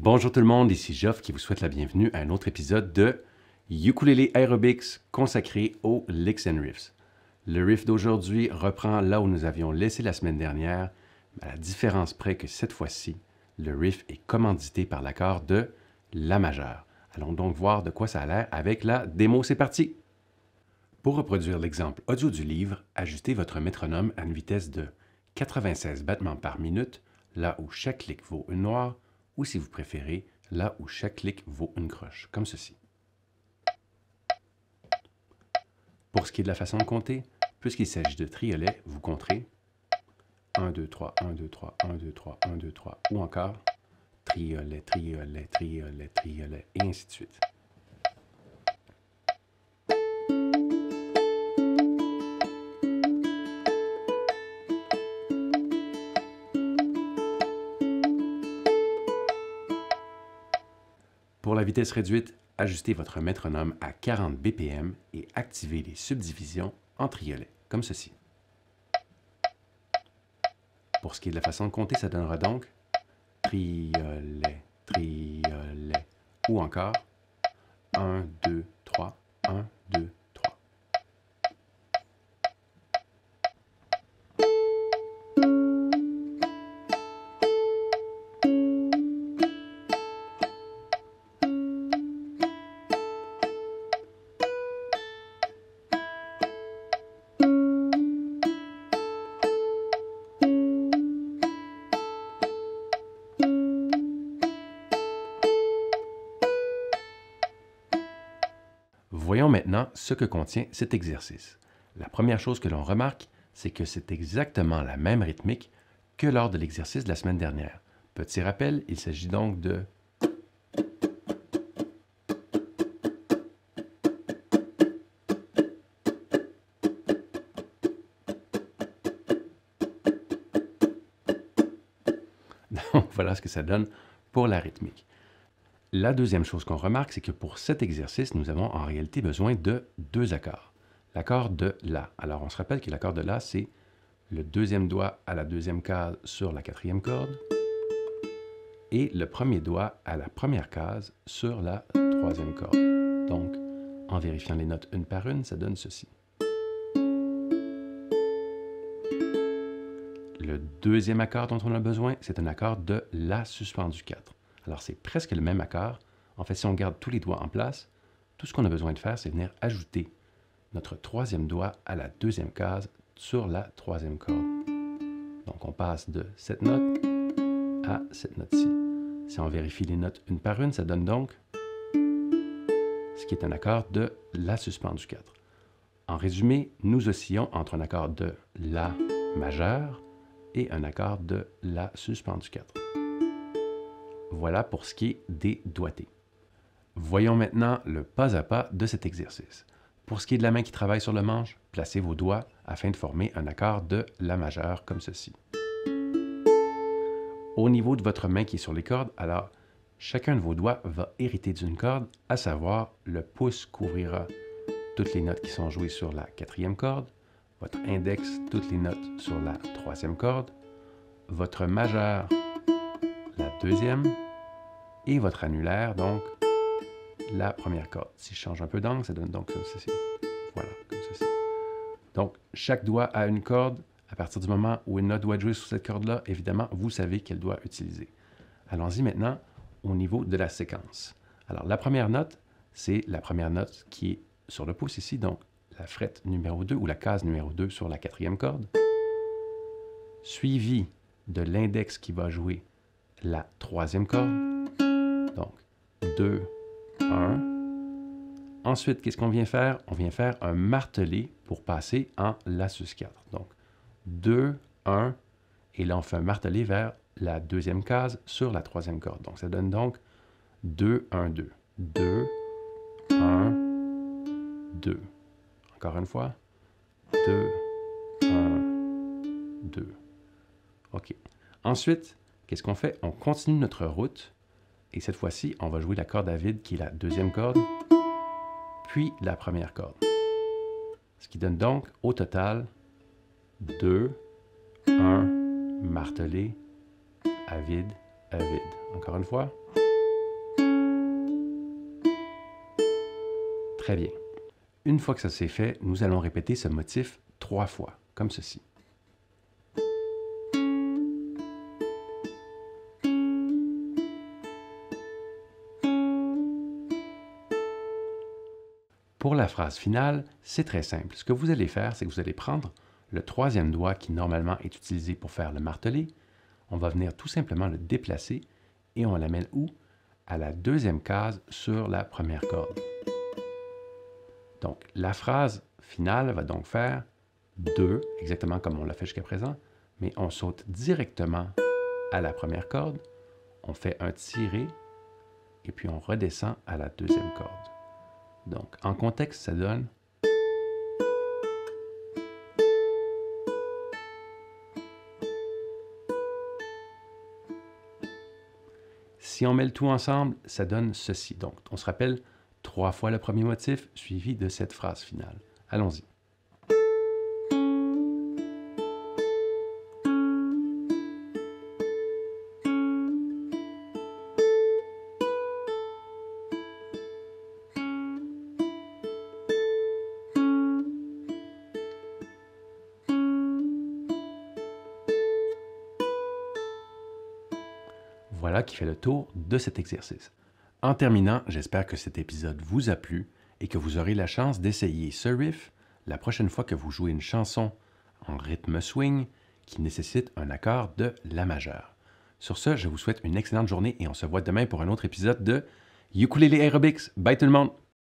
Bonjour tout le monde, ici Geoff qui vous souhaite la bienvenue à un autre épisode de Ukulele Aerobics consacré aux licks and riffs. Le riff d'aujourd'hui reprend là où nous avions laissé la semaine dernière, à la différence près que cette fois-ci, le riff est commandité par l'accord de La majeur. Allons donc voir de quoi ça a l'air avec la démo, c'est parti! Pour reproduire l'exemple audio du livre, ajustez votre métronome à une vitesse de 96 battements par minute, là où chaque clic vaut une noire, ou si vous préférez, là où chaque clic vaut une croche, comme ceci. Pour ce qui est de la façon de compter, puisqu'il s'agit de triolet, vous compterez 1, 2, 3, 1, 2, 3, 1, 2, 3, 1, 2, 3, ou encore triolet, triolet, triolet, triolet, et ainsi de suite. Pour la vitesse réduite, ajustez votre métronome à 40 BPM et activez les subdivisions en triolet, comme ceci. Pour ce qui est de la façon de compter, ça donnera donc triolet, triolet, ou encore 1, 2, 3, 1, 2, 3. Voyons maintenant ce que contient cet exercice. La première chose que l'on remarque, c'est que c'est exactement la même rythmique que lors de l'exercice de la semaine dernière. Petit rappel, il s'agit donc de Donc, voilà ce que ça donne pour la rythmique. La deuxième chose qu'on remarque, c'est que pour cet exercice, nous avons en réalité besoin de deux accords. L'accord de La. Alors, on se rappelle que l'accord de La, c'est le deuxième doigt à la deuxième case sur la quatrième corde et le premier doigt à la première case sur la troisième corde. Donc, en vérifiant les notes une par une, ça donne ceci. Le deuxième accord dont on a besoin, c'est un accord de La suspendu 4. Alors, c'est presque le même accord. En fait, si on garde tous les doigts en place, tout ce qu'on a besoin de faire, c'est venir ajouter notre troisième doigt à la deuxième case sur la troisième corde. Donc, on passe de cette note à cette note-ci. Si on vérifie les notes une par une, ça donne donc ce qui est un accord de La suspendu 4. En résumé, nous oscillons entre un accord de La majeur et un accord de La suspendu 4. Voilà pour ce qui est des doigtés. Voyons maintenant le pas à pas de cet exercice. Pour ce qui est de la main qui travaille sur le manche, placez vos doigts afin de former un accord de La majeur comme ceci. Au niveau de votre main qui est sur les cordes, alors chacun de vos doigts va hériter d'une corde, à savoir le pouce couvrira toutes les notes qui sont jouées sur la quatrième corde, votre index toutes les notes sur la troisième corde, votre majeur la deuxième, et votre annulaire, donc, la première corde. Si je change un peu d'angle, ça donne donc comme ceci. Voilà, comme ceci. Donc, chaque doigt a une corde. À partir du moment où une note doit être jouée sur cette corde-là, évidemment, vous savez quelle doit utiliser. Allons-y maintenant au niveau de la séquence. Alors, la première note, c'est la première note qui est sur le pouce ici, donc la frette numéro 2 ou la case numéro 2 sur la quatrième corde, suivi de l'index qui va jouer la troisième corde. Donc, 2, 1. Ensuite, qu'est-ce qu'on vient faire? On vient faire un martelé pour passer en La sus 4. Donc, 2, 1, et là, on fait un martelé vers la deuxième case sur la troisième corde. Donc, ça donne donc 2, 1, 2. 2, 1, 2. Encore une fois. 2, 1, 2. OK. Ensuite, qu'est-ce qu'on fait? On continue notre route. Et cette fois-ci, on va jouer la corde à vide qui est la deuxième corde, puis la première corde. Ce qui donne donc au total 2, 1, martelé, à vide, à vide. Encore une fois. Très bien. Une fois que ça s'est fait, nous allons répéter ce motif 3 fois, comme ceci. Pour la phrase finale, c'est très simple. Ce que vous allez faire, c'est que vous allez prendre le troisième doigt qui normalement est utilisé pour faire le martelé. On va venir tout simplement le déplacer et on l'amène où? À la deuxième case sur la première corde. Donc, la phrase finale va donc faire 2, exactement comme on l'a fait jusqu'à présent, mais on saute directement à la première corde, on fait un tiré, et puis on redescend à la deuxième corde. Donc, en contexte, ça donne... Si on met le tout ensemble, ça donne ceci. Donc, on se rappelle 3 fois le premier motif, suivi de cette phrase finale. Allons-y. Voilà qui fait le tour de cet exercice. En terminant, j'espère que cet épisode vous a plu et que vous aurez la chance d'essayer ce riff la prochaine fois que vous jouez une chanson en rythme swing qui nécessite un accord de La majeure. Sur ce, je vous souhaite une excellente journée et on se voit demain pour un autre épisode de Ukulele Aerobics. Bye tout le monde!